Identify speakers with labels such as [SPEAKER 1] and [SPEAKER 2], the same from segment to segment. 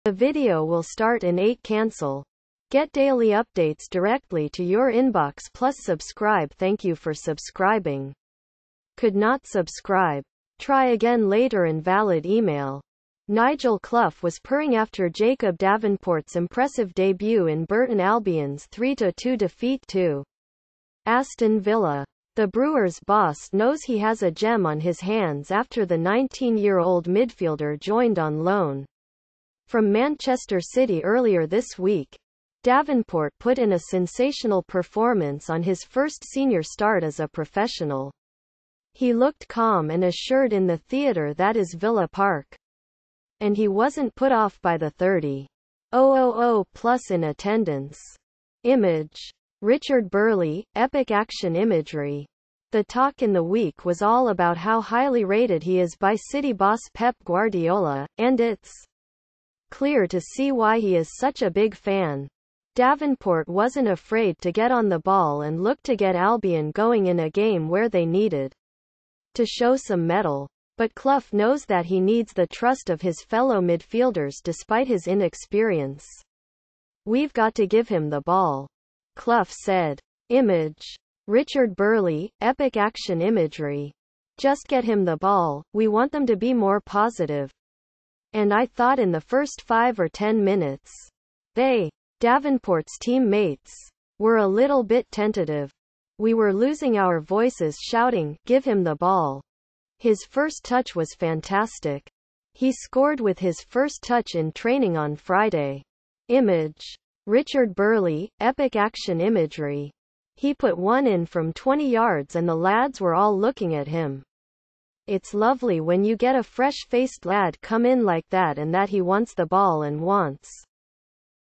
[SPEAKER 1] The video will start in 8. Cancel. Get daily updates directly to your inbox plus subscribe. Thank you for subscribing. Could not subscribe. Try again later. Invalid email. Nigel Clough was purring after Jacob Davenport's impressive debut in Burton Albion's 3-2 defeat to Aston Villa. The Brewers' boss knows he has a gem on his hands after the 19-year-old midfielder joined on loan from Manchester City earlier this week. Davenport put in a sensational performance on his first senior start as a professional. He looked calm and assured in the theatre that is Villa Park. And he wasn't put off by the 30,000 plus in attendance. Image. Richard Burley, epic action imagery. The talk in the week was all about how highly rated he is by City boss Pep Guardiola, and it's clear to see why he is such a big fan. Davenport wasn't afraid to get on the ball and look to get Albion going in a game where they needed to show some mettle. But Clough knows that he needs the trust of his fellow midfielders despite his inexperience. We've got to give him the ball, Clough said. Image. Richard Burley, epic action imagery. Just get him the ball, we want them to be more positive. And I thought in the first 5 or 10 minutes, Davenport's teammates, were a little bit tentative. We were losing our voices shouting, give him the ball. His first touch was fantastic. He scored with his first touch in training on Friday. Image. Richard Burley, epic action imagery. He put one in from 20 yards and the lads were all looking at him. It's lovely when you get a fresh-faced lad come in like that and that he wants the ball and wants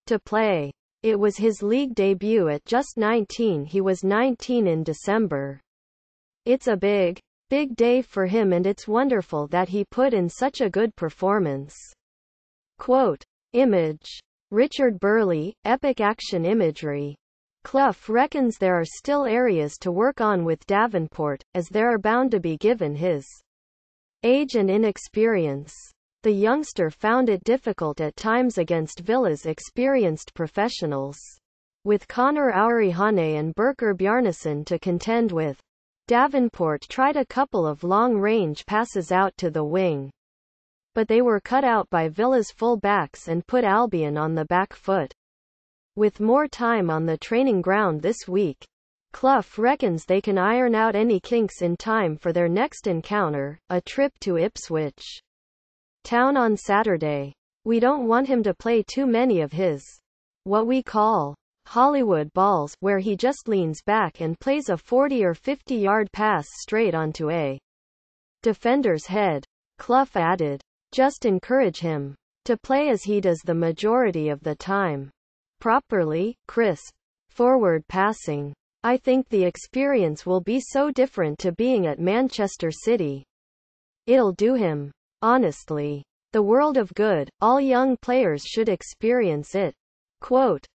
[SPEAKER 1] to play. It was his league debut at just 19. He was 19 in December. It's a big day for him and it's wonderful that he put in such a good performance. Quote. Image. Richard Burley, epic action imagery. Clough reckons there are still areas to work on with Davenport, as there are bound to be given his age and inexperience. The youngster found it difficult at times against Villa's experienced professionals, with Conor Aurihane and Birker Bjarnason to contend with. Davenport tried a couple of long-range passes out to the wing, but they were cut out by Villa's full-backs and put Albion on the back foot. With more time on the training ground this week, Clough reckons they can iron out any kinks in time for their next encounter, a trip to Ipswich Town on Saturday. We don't want him to play too many of his, what we call, Hollywood balls, where he just leans back and plays a 40 or 50-yard pass straight onto a defender's head. Clough added. Just encourage him to play as he does the majority of the time. Properly, crisp, forward passing. I think the experience will be so different to being at Manchester City. It'll do him. Honestly. The world of good. All young players should experience it. Quote.